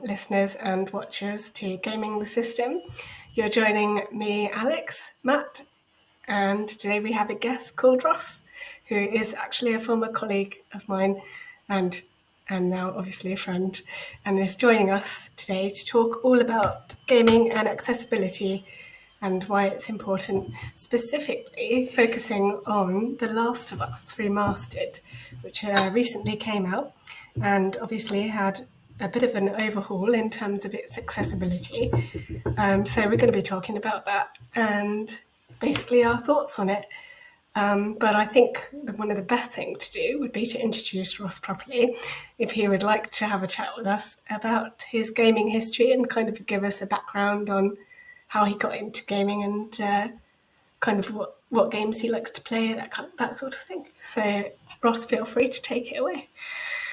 listeners and watchers to Gaming the System. You're joining me, Alex, Matt, and today we have a guest called Ross, who is actually a former colleague of mine and now obviously a friend, and is joining us today to talk all about gaming and accessibility and why it's important, specifically focusing on The Last of Us Remastered, which recently came out and obviously had a bit of an overhaul in terms of its accessibility. So we're going to be talking about that and basically our thoughts on it. But I think one of the best things to do would be to introduce Ross properly, if he would like to have a chat with us about his gaming history and kind of give us a background on how he got into gaming and kind of what games he likes to play, that sort of thing. So, Ross, feel free to take it away.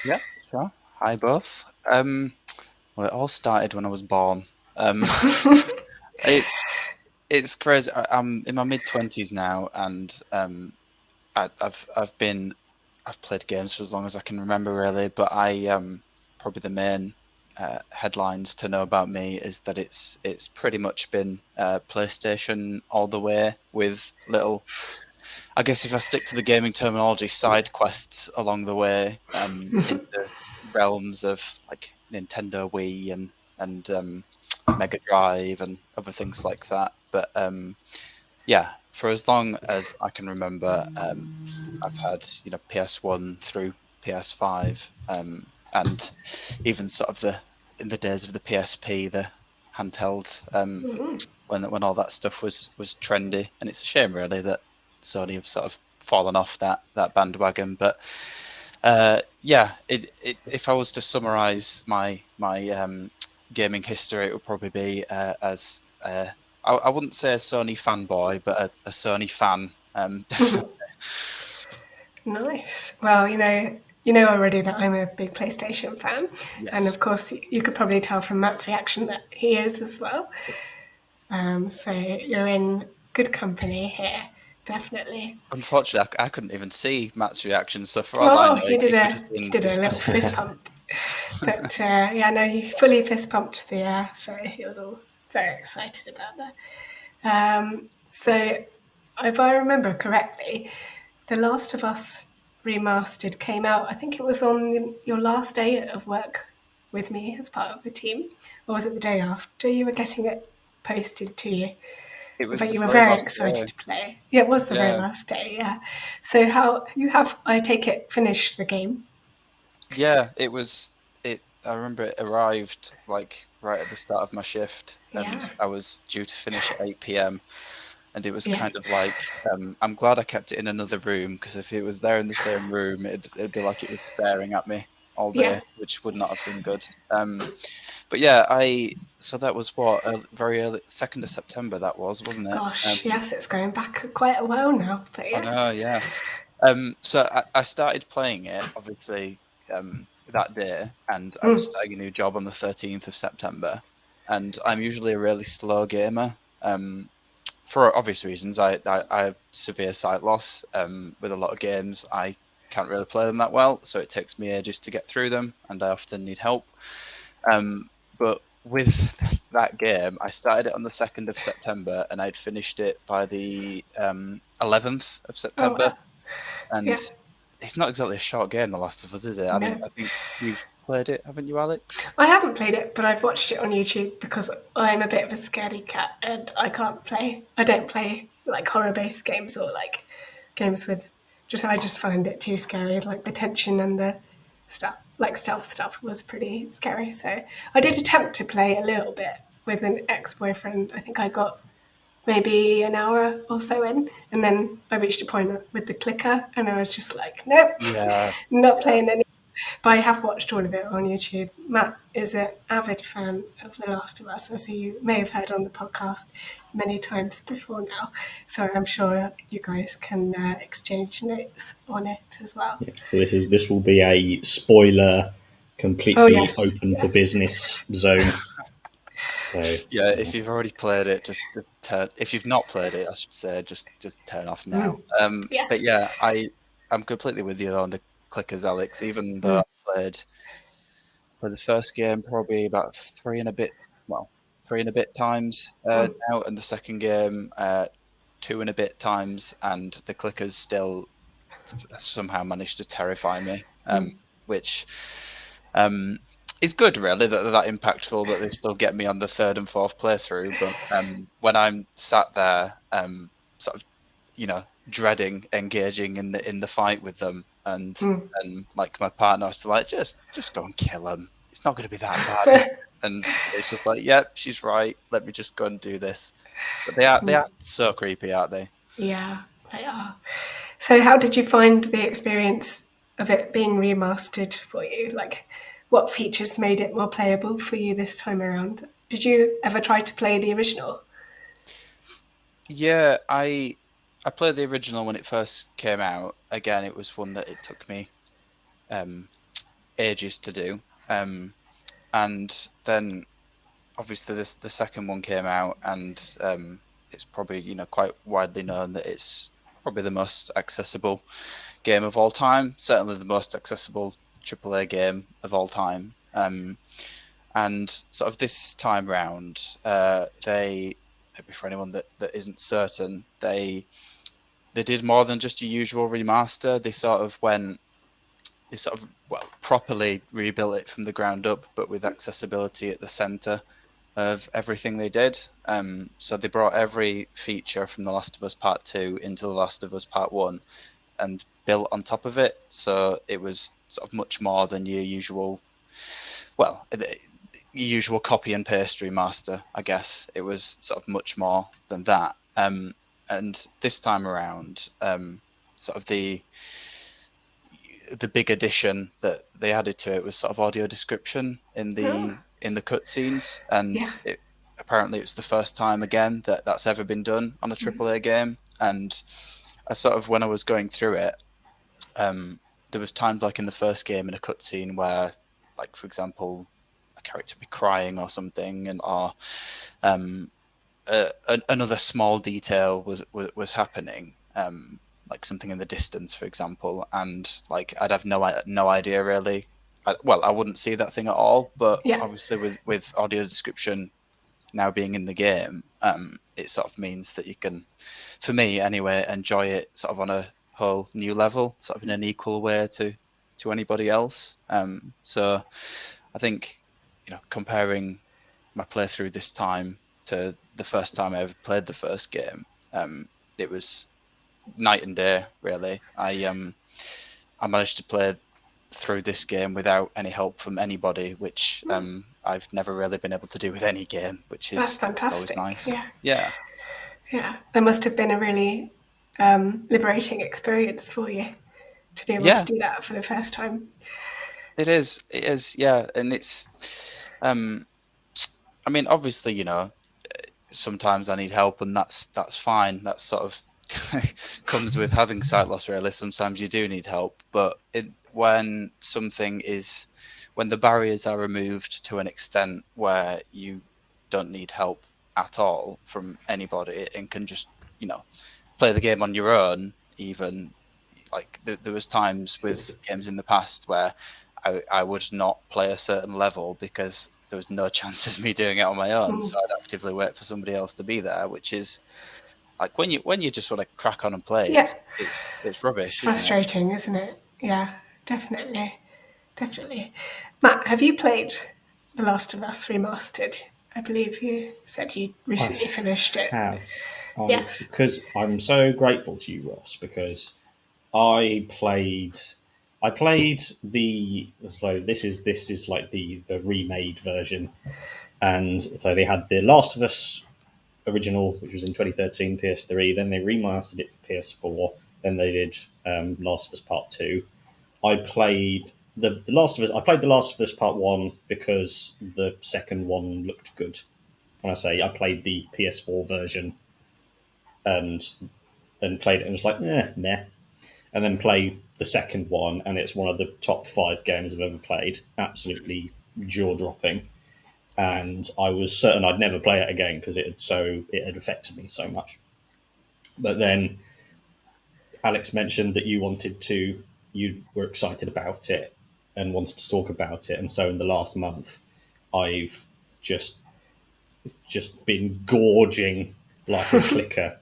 Yeah, sure. Hi, both. Well, it all started when I was born. It's crazy. I'm in my mid-20s now, and I've played games for as long as I can remember, really. But probably the main headlines to know about me is that it's pretty much been PlayStation all the way, with little, I guess if I stick to the gaming terminology, side quests along the way into realms of like Nintendo Wii and Mega Drive and other things like that. But yeah, for as long as I can remember, I've had PS1 through PS5, and even sort of in the days of the PSP, the handheld, when all that stuff was trendy. And it's a shame, really, that Sony have sort of fallen off that bandwagon. But yeah, if I was to summarize my gaming history, it would probably be as I wouldn't say a Sony fanboy, but a Sony fan. Definitely. Nice. Well, you know already that I'm a big PlayStation fan, Yes. And of course you could probably tell from Matt's reaction that he is as well. So you're in good company here, definitely. Unfortunately, I couldn't even see Matt's reaction, so for all I know, he did could have a been little fist pump, but yeah, no, he fully fist pumped the air, so he was all very excited about that. So, if I remember correctly, The Last of Us Remastered came out. I think it was on your last day of work with me as part of the team, or was it the day after you were getting it posted to you? It was But the you were very very last excited day. to play. Yeah, it was the very Yeah. last day, yeah. So how you have, I take it, finished the game? Yeah, it was. I remember it arrived like right at the start of my shift, and Yeah. I was due to finish at 8 p.m. And it was Yeah. kind of like, I'm glad I kept it in another room, because if it was there in the same room, it'd be like it was staring at me all Yeah. day, which would not have been good. But yeah, so that was what, very early, 2nd of September that was, wasn't it? Gosh, yes, it's going back quite a while now, but I yeah. know, yeah. So I started playing it, obviously, that day, and I was starting a new job on the 13th of September, and I'm usually a really slow gamer. For obvious reasons, I have severe sight loss. With a lot of games, I can't really play them that well, so it takes me ages to get through them, and I often need help. But with that game, I started it on the 2nd of September, and I'd finished it by the 11th of Oh, September. wow. And Yeah. it's not exactly a short game, The Last of Us, is it? I No. think you've played it, haven't you, Alex? I haven't played it, but I've watched it on YouTube because I'm a bit of a scaredy cat and I can't play. I don't play like horror-based games or like games with I just find it too scary. Like the tension and the stuff, like stealth stuff, was pretty scary. So I did attempt to play a little bit with an ex-boyfriend. I think I got maybe an hour or so in, and then I reached a point with the clicker, and I was just like, nope, Yeah. not playing any. But I have watched all of it on YouTube. Matt is an avid fan of The Last of Us, as you may have heard on the podcast many times before now. So I'm sure you guys can exchange notes on it as well. Yeah, so this will be a spoiler, completely open for business zone. So yeah, if you've already played it, just turn. If you've not played it, I should say, just turn off now. Yes. But yeah, I'm completely with you on the clickers, Alex. Even though I played the first game probably about 3 and a bit times now, and the second game 2 and a bit times, and the clickers still somehow managed to terrify me, which is good, really, that impactful that they still get me on the third and fourth playthrough. But when I'm sat there, sort of, dreading engaging in the fight with them, and like my partner was like, just go and kill him. It's not going to be that bad, is it? And it's just like, yep, she's right. Let me just go and do this. But they are so creepy, aren't they? Yeah, they are. So how did you find the experience of it being remastered for you? Like, what features made it more playable for you this time around? Did you ever try to play the original? Yeah, I played the original when it first came out. Again, it was one that it took me ages to do. And then obviously the second one came out, and it's probably quite widely known that it's probably the most accessible game of all time. Certainly the most accessible AAA game of all time. And sort of this time round, they, maybe for anyone that isn't certain, they did more than just a usual remaster. They properly rebuilt it from the ground up, but with accessibility at the center of everything they did. So they brought every feature from The Last of Us Part 2 into The Last of Us Part 1 and built on top of it. So it was sort of much more than your usual, the usual copy and paste remaster, I guess. It was sort of much more than that. And this time around, sort of the big addition that they added to it was sort of audio description in the cutscenes, and apparently it's the first time again that's ever been done on a AAA game. And when I was going through it, there was times like in the first game in a cutscene where, like, for example, a character would be crying or something, and or another small detail was happening, like something in the distance, for example, and like I'd have no idea really. I wouldn't see that thing at all, but obviously with audio description now being in the game, it sort of means that you can, for me anyway, enjoy it sort of on a whole new level, sort of in an equal way to anybody else. So I think, comparing my playthrough this time to the first time I ever played the first game, it was night and day, really. I managed to play through this game without any help from anybody, which I've never really been able to do with any game, which is That's fantastic. Always nice. Yeah. There must have been a really liberating experience for you to be able to do that for the first time. It is, yeah. And it's, obviously, sometimes I need help, and that's fine. That's sort of comes with having sight loss, really. Sometimes you do need help, but when the barriers are removed to an extent where you don't need help at all from anybody and can just, play the game on your own. Even like there was times with games in the past where I would not play a certain level because there was no chance of me doing it on my own. So I'd actively wait for somebody else to be there, which is like when you just want to crack on and play, it's rubbish. It's frustrating, isn't it? Yeah, definitely. Matt, have you played The Last of Us Remastered? I believe you said you recently finished it. Yes. Because I'm so grateful to you, Ross, because I played this is like the remade version, and so they had the Last of Us original, which was in 2013 PS3. Then they remastered it for PS4. Then they did Last of Us Part 2. I played the Last of Us. I played the Last of Us Part 1 because the second one looked good. When I say I played the PS4 version and played it and was like, meh. And then played the second one, and it's one of the top 5 games I've ever played. Absolutely jaw dropping. And I was certain I'd never play it again because it had affected me so much. But then Alex mentioned that you were excited about it, and wanted to talk about it. And so in the last month, I've just been gorging like a clicker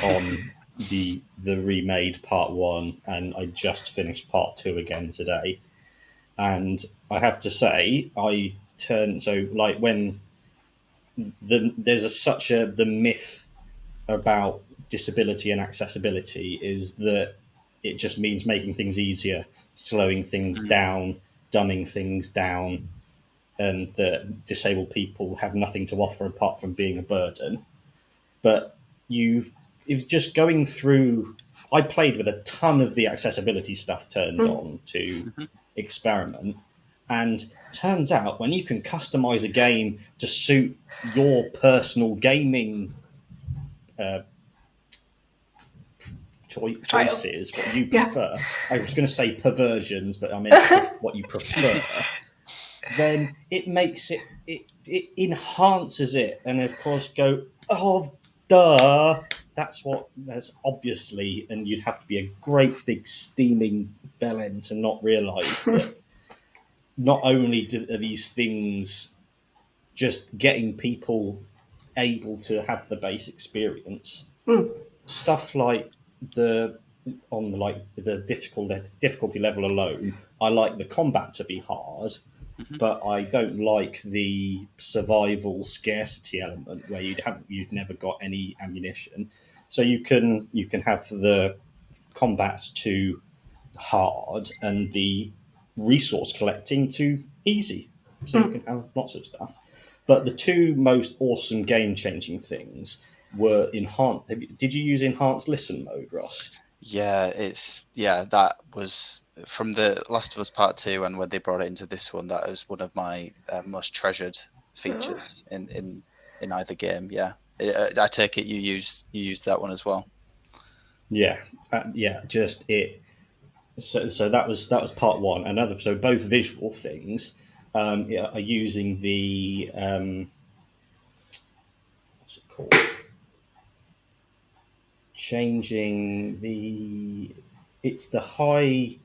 on the remade part one, and I just finished part two again today. And I have to say, when the myth about disability and accessibility is that it just means making things easier, slowing things down, dumbing things down, and that disabled people have nothing to offer apart from being a burden. But it's just going through. I played with a ton of the accessibility stuff turned on to experiment, and turns out when you can customize a game to suit your personal gaming choices, what you prefer. I was going to say perversions, but I meant what you prefer. Then it makes it enhances it, and of course duh. That's obviously, and you'd have to be a great big steaming bellend to not realise that not only are these things just getting people able to have the base experience, stuff like the difficulty level alone, I like the combat to be hard, but I don't like the survival scarcity element where you've never got any ammunition. So you can have the combats to hard and the resource collecting to easy. So you can have lots of stuff. But the two most awesome game-changing things were enhanced. Did you use enhanced listen mode, Ross? Yeah, that was from the Last of Us Part 2, and when they brought it into this one, that was one of my most treasured features in either game. Yeah, I take it you used that one as well. Yeah, just it. So that was part one. So both visual things are using the what's it called? Changing it's the high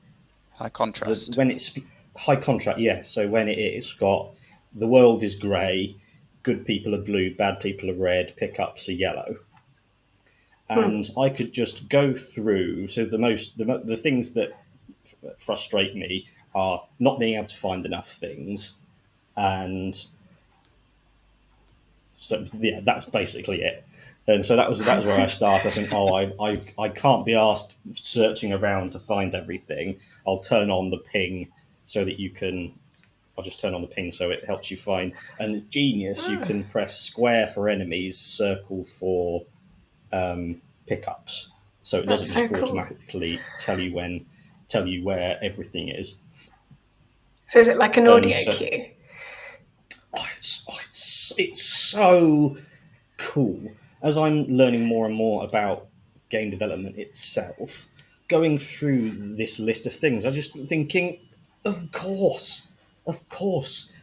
contrast. when it's high contrast, yeah. So when it's got the world is grey, good people are blue, bad people are red, pickups are yellow. And I could just go through. So the things that frustrate me are not being able to find enough things, and so yeah, that's basically it. And so that was where I started. I think, I can't be asked searching around to find everything. I'll turn on the ping so that you can. I'll just turn on the ping so it helps you find. And it's genius. You can press square for enemies, circle for pickups, so it doesn't just automatically tell you where everything is. So is it like an audio cue? It's so cool. As I'm learning more and more about game development itself, going through this list of things, I'm just thinking, of course,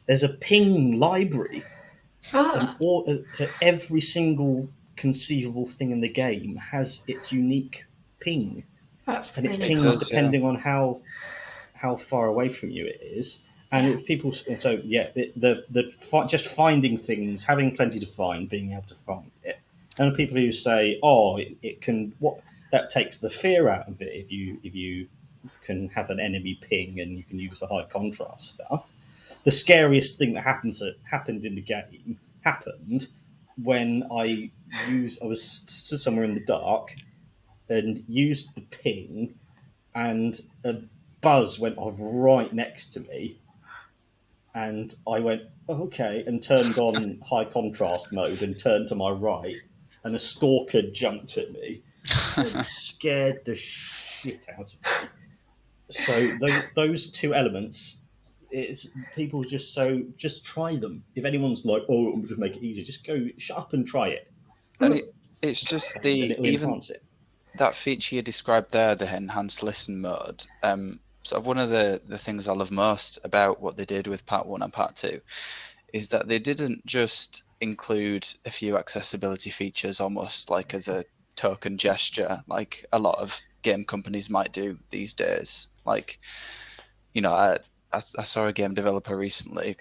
there's a ping library. So every single conceivable thing in the game has its unique ping. That's and really it pings cool. depending on how far away from you it is. And if people, so yeah, just finding things, having plenty to find, being able to find it, and people who say, it can, what that takes the fear out of it if you can have an enemy ping and you can use the high contrast stuff. The scariest thing that happened in the game happened when I was stood somewhere in the dark and used the ping, and a buzz went off right next to me, and I went, okay, and turned on high contrast mode and turned to my right, and a stalker jumped at me. It scared the shit out of me. So those two elements, people just try them. If anyone's like, I'm just make it easier, just go shut up and try it. And it's just and it'll enhance it. That feature you described there, the enhanced listen mode. Sort of one of the things I love most about what they did with part 1 and part 2 is that they didn't just include a few accessibility features almost like as a token gesture, like a lot of game companies might do these days. Like, I saw a game developer recently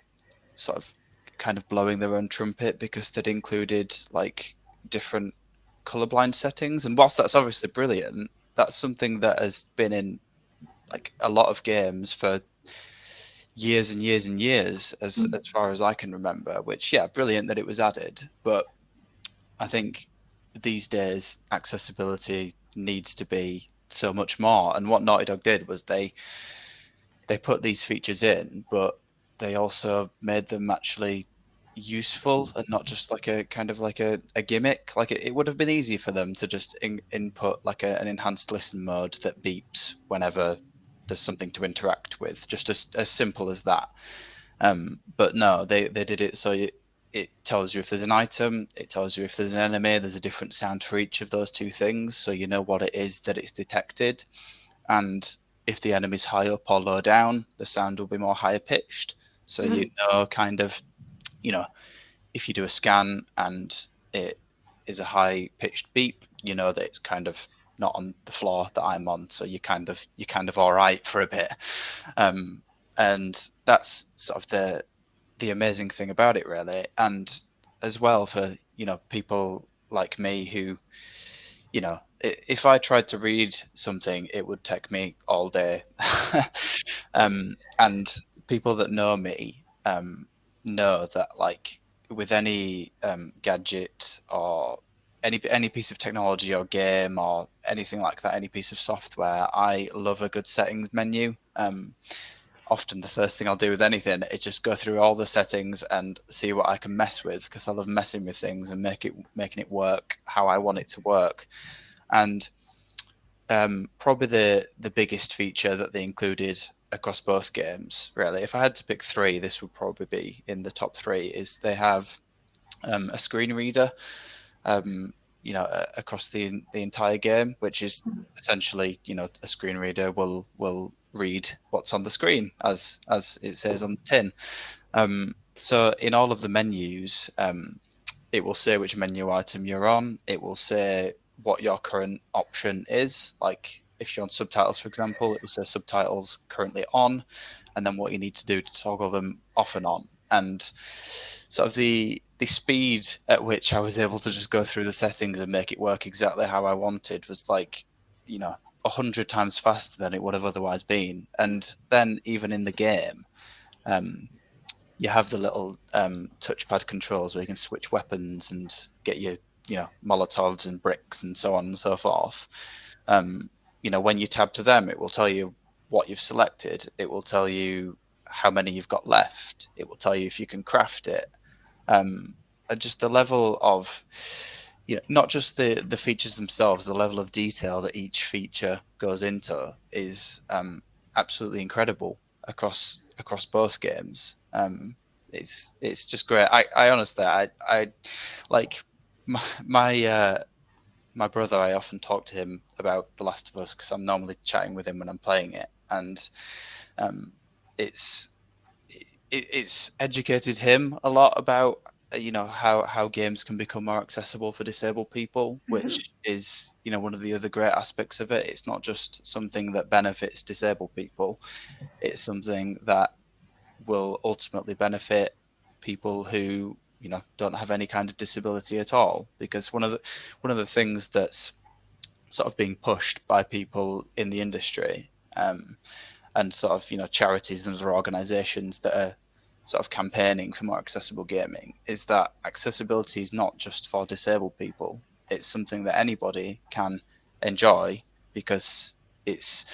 sort of kind of blowing their own trumpet because they'd included like different colorblind settings, and whilst that's obviously brilliant, that's something that has been in like a lot of games for years and years and years, as far as I can remember. Which, yeah, brilliant that it was added, but I think these days accessibility needs to be so much more. And what Naughty Dog did was they put these features in, but they also made them actually useful and not just like a kind of like a gimmick. Like it would have been easy for them to just input like an enhanced listen mode that beeps whenever there's something to interact with, just as simple as that. But no, they did it so it tells you if there's an item, it tells you if there's an enemy, there's a different sound for each of those two things, so you know what it is that it's detected. And if the enemy's high up or low down, the sound will be more higher pitched. So you know, kind of, you know, if you do a scan and it is a high pitched beep, you know that it's kind of not on the floor that I'm on. So you're kind of all right for a bit. And that's sort of the amazing thing about it, really. And as well for, you know, people like me who, you know, if I tried to read something, it would take me all day. And people that know me know that, like, with any gadget or any piece of technology or game or anything like that, any piece of software, I love a good settings menu. Often the first thing I'll do with anything is just go through all the settings and see what I can mess with, because I love messing with things and making it work how I want it to work. And probably the biggest feature that they included across both games, really, if I had to pick three, this would probably be in the top three, is they have a screen reader, you know, across the entire game, which is essentially, you know, a screen reader will read what's on the screen as it says on the tin. So in all of the menus, it will say which menu item you're on. It will say what your current option is. Like if you're on subtitles, for example, it will say subtitles currently on, and then what you need to do to toggle them off and on. And sort of the speed at which I was able to just go through the settings and make it work exactly how I wanted was like, you know, 100 times faster than it would have otherwise been. And then even in the game, you have the little touchpad controls where you can switch weapons and get your, you know, Molotovs and bricks and so on and so forth. You know, when you tab to them, it will tell you what you've selected. It will tell you how many you've got left. It will tell you if you can craft it. And just the level of, you know, not just the features themselves, the level of detail that each feature goes into is absolutely incredible across both games. It's just great. I honestly, I like my brother. I often talk to him about The Last of Us because I'm normally chatting with him when I'm playing it, and it's it's educated him a lot about, you know, how games can become more accessible for disabled people, which is, you know, one of the other great aspects of it. It's not just something that benefits disabled people, it's something that will ultimately benefit people who, you know, don't have any kind of disability at all. Because one of the things that's sort of being pushed by people in the industry, and sort of, you know, charities and other organizations that are sort of campaigning for more accessible gaming, is that accessibility is not just for disabled people. It's something that anybody can enjoy, because it's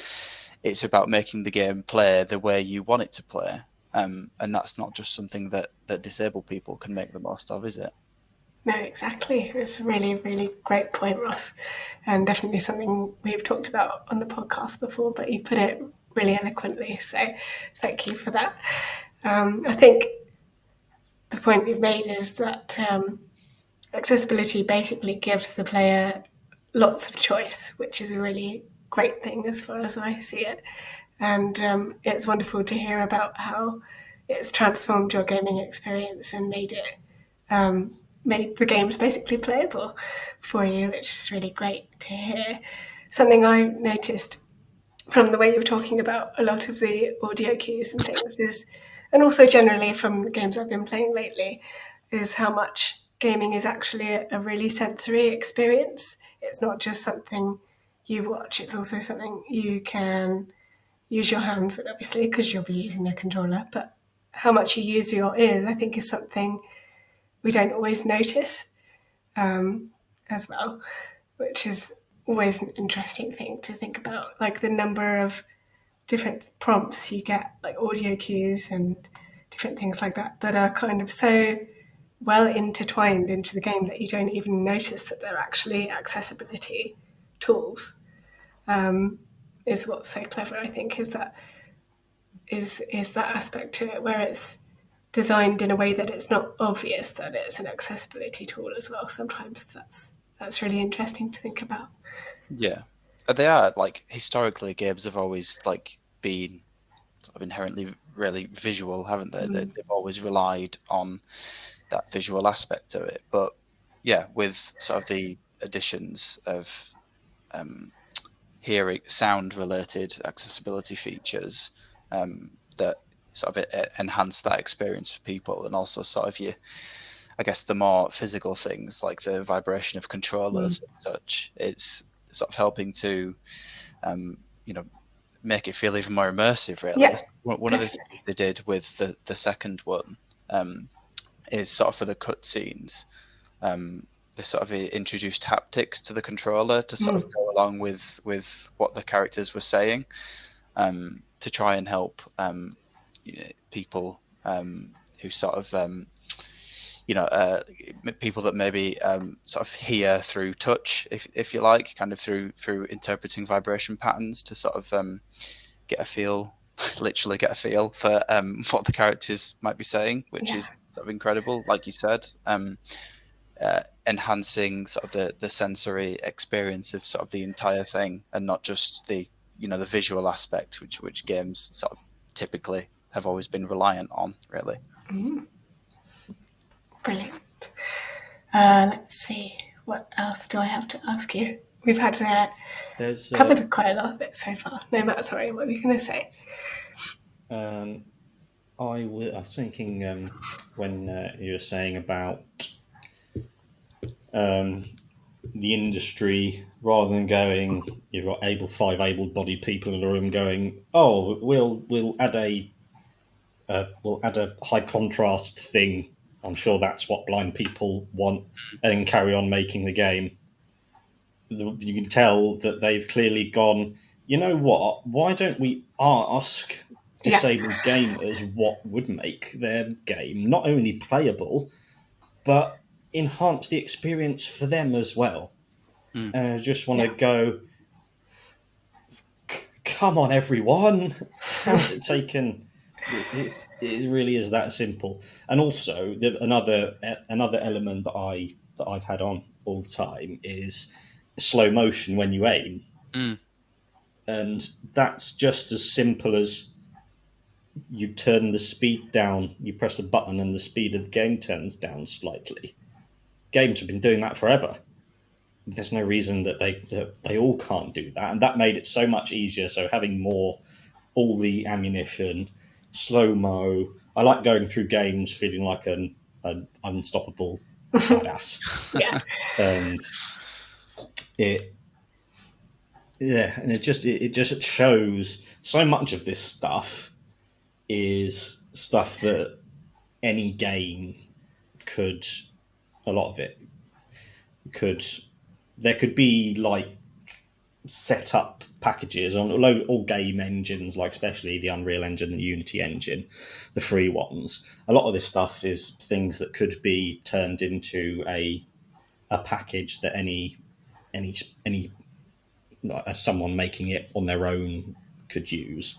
about making the game play the way you want it to play. And that's not just something that disabled people can make the most of, is it? No, exactly. It's a really, really great point, Ross, and definitely something we've talked about on the podcast before, but you put it really eloquently, so thank you for that. I think the point you've made is that accessibility basically gives the player lots of choice, which is a really great thing as far as I see it. And it's wonderful to hear about how it's transformed your gaming experience and made the games basically playable for you, which is really great to hear. Something I noticed from the way you were talking about a lot of the audio cues and things is, and also generally from the games I've been playing lately, is how much gaming is actually a really sensory experience. It's not just something you watch, it's also something you can use your hands with, obviously, because you'll be using a controller. But how much you use your ears, I think, is something we don't always notice as well, which is always an interesting thing to think about. Like the number of different prompts you get, like audio cues and different things like that, that are kind of so well intertwined into the game that you don't even notice that they're actually accessibility tools. Is what's so clever, I think, is that aspect to it where it's designed in a way that it's not obvious that it's an accessibility tool as well. Sometimes that's really interesting to think about. Yeah, they are, like, historically games have always like been sort of inherently really visual, haven't they? They've always relied on that visual aspect of it. But yeah, with sort of the additions of hearing, sound related accessibility features that sort of enhance that experience for people, and also sort of I guess the more physical things like the vibration of controllers and such, it's sort of helping to you know, make it feel even more immersive, really. Yeah, One of the things they did with the second one is sort of for the cutscenes. They sort of introduced haptics to the controller to sort of go along with what the characters were saying, to try and help people who sort of people that maybe sort of hear through touch, if you like, kind of through interpreting vibration patterns to sort of get a feel, literally get a feel for what the characters might be saying, which is sort of incredible, like you said. Enhancing sort of the sensory experience of sort of the entire thing, and not just the the visual aspect, which games sort of typically have always been reliant on, really. Brilliant. Let's see, what else do I have to ask you? We've had covered quite a lot of it so far. No, Matt, sorry, what were you going to say? I was thinking when you were saying about the industry, rather than going, you've got five able-bodied people in a room going, oh, we'll add a high contrast thing. I'm sure that's what blind people want, and then carry on making the game. You can tell that they've clearly gone, you know what? Why don't we ask disabled gamers what would make their game not only playable, but enhance the experience for them as well? And I just want to go, come on, everyone! How's it taken? It really is that simple. And also, another element that I've had on all the time is slow motion when you aim, and that's just as simple as you turn the speed down. You press a button, and the speed of the game turns down slightly. Games have been doing that forever. There's no reason that they all can't do that, and that made it so much easier. So having all the ammunition, slow mo. I like going through games feeling like an unstoppable badass. And it just shows so much of this stuff is stuff that any game could. A lot of it could. There could be like set up packages on all game engines, like especially the Unreal Engine and the Unity engine, the free ones. A lot of this stuff is things that could be turned into a package that any someone making it on their own could use.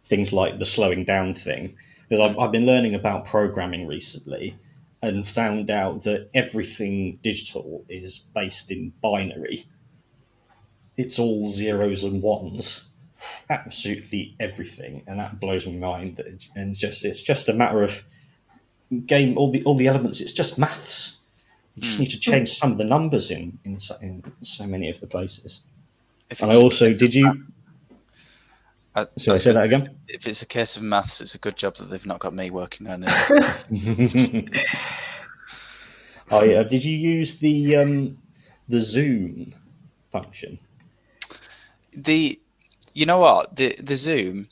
Things like the slowing down thing, because I've been learning about programming recently and found out that everything digital is based in binary. It's all zeros and ones, absolutely everything, and that blows my mind. And it's just a matter of game. All the elements. It's just maths. You just need to change some of the numbers in so many of the places. And I also did you. So I say that again. If it's a case of maths, it's a good job that they've not got me working on it. Oh yeah, did you use the zoom function? You know what, the zoom,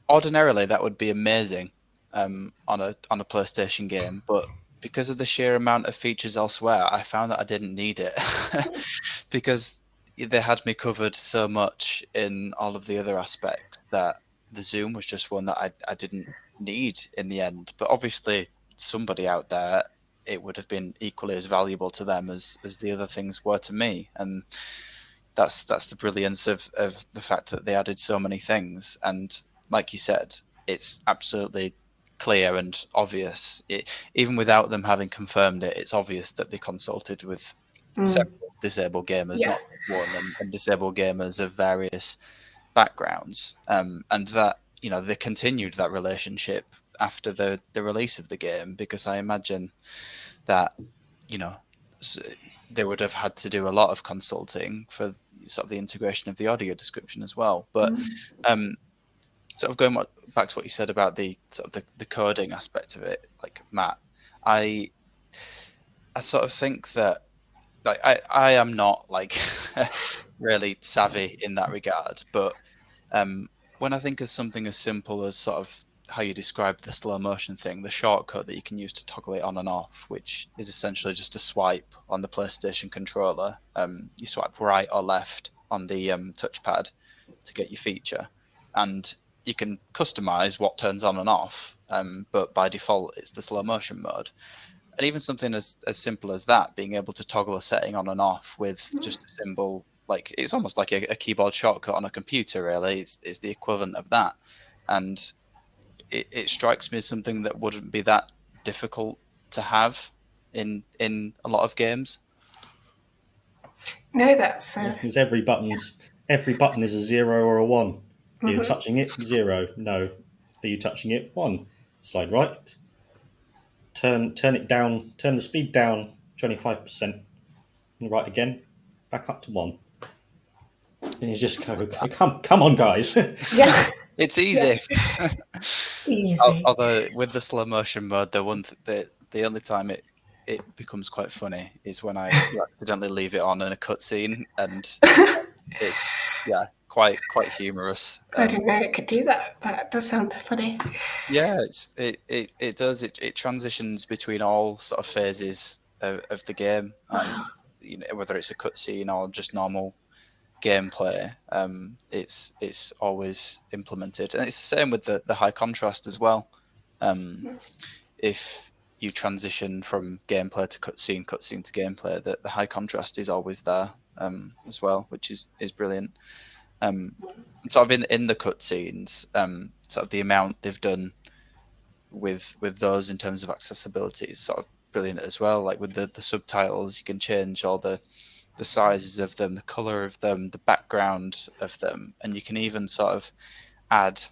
ordinarily that would be amazing on a PlayStation game, but because of the sheer amount of features elsewhere, I found that I didn't need it because they had me covered so much in all of the other aspects that the zoom was just one that I didn't need in the end. But obviously, somebody out there, it would have been equally as valuable to them as the other things were to me, and that's the brilliance of the fact that they added so many things. And like you said, it's absolutely clear and obvious. Even without them having confirmed it, it's obvious that they consulted with several disabled gamers, Yeah. not one, and disabled gamers of various backgrounds, and that they continued that relationship after the release of the game, because I imagine that you know they would have had to do a lot of consulting for sort of the integration of the audio description as well. But sort of going back to what you said about the sort of the coding aspect of it, like Matt, I sort of think that, like, I am not like really savvy in that regard, but when I think of something as simple as sort of how you described the slow motion thing, the shortcut that you can use to toggle it on and off, which is essentially just a swipe on the PlayStation controller. You swipe right or left on the touchpad to get your feature, and you can customize what turns on and off. But by default, it's the slow motion mode. And even something as simple as that, being able to toggle a setting on and off with just a symbol, like it's almost like a keyboard shortcut on a computer, really. It's the equivalent of that. And it strikes me as something that wouldn't be that difficult to have in a lot of games. No, that's Because every button is a 0 or a 1. Are you touching it? 0. No. Are you touching it? 1. Slide right. Turn it down. Turn the speed down 25%. And right again. Back up to 1. And you just go, come on, guys. yeah, It's easy. easy. Although with the slow motion mode, the only time it becomes quite funny is when I accidentally leave it on in a cutscene, and it's quite humorous. I didn't know it could do that. That does sound funny. Yeah, it does. It transitions between all sort of phases of the game, Wow. whether it's a cutscene or just normal gameplay. It's always implemented, and it's the same with the high contrast as well. If you transition from gameplay to cutscene to gameplay, the high contrast is always there as well, which is brilliant. Sort of in the cutscenes, sort of the amount they've done with those in terms of accessibility is sort of brilliant as well. Like with the subtitles, you can change all the sizes of them, the color of them, the background of them, and you can even sort of add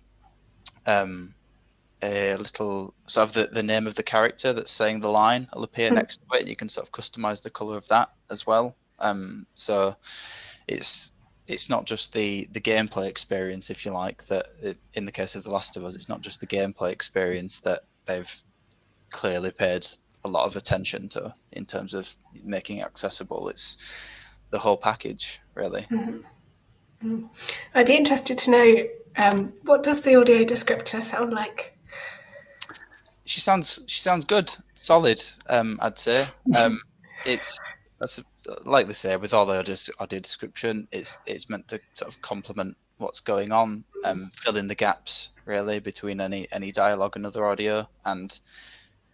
a little sort of the name of the character that's saying the line will appear next to it, and you can sort of customize the color of that as well. So it's not just the gameplay experience, if you like, that in the case of The Last of Us, it's not just the gameplay experience that they've clearly paid a lot of attention to in terms of making it accessible. It's the whole package, really. I'd be interested to know, what does the audio descriptor sound like? She sounds good, solid. I'd say like they say with all the audio description, it's meant to sort of complement what's going on, fill in the gaps really between any dialogue and other audio, and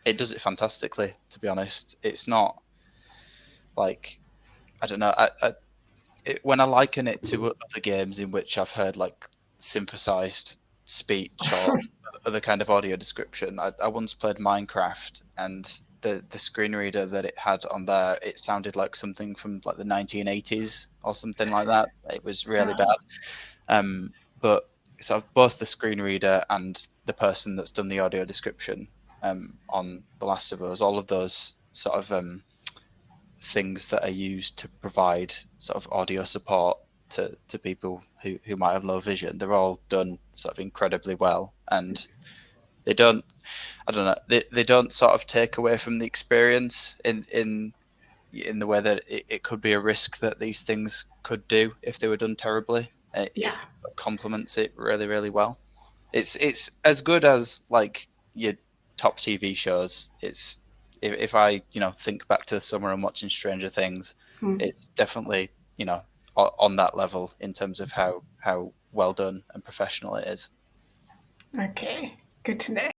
it does it fantastically. To be honest, it's not like, I don't know. When I liken it to other games in which I've heard like synthesized speech or other kind of audio description, I once played Minecraft, and the screen reader that it had on there, it sounded like something from like the 1980s or something like that. It was really bad. But sort of both the screen reader and the person that's done the audio description on The Last of Us, all of those sort of things that are used to provide sort of audio support to people who might have low vision. They're all done sort of incredibly well, and they don't. I don't know. They don't sort of take away from the experience in the way that it could be a risk that these things could do if they were done terribly. It complements it really, really well. It's as good as like your top TV shows. It's if I think back to the summer and watching Stranger Things, it's definitely on that level in terms of how well done and professional it is. Okay, good to know.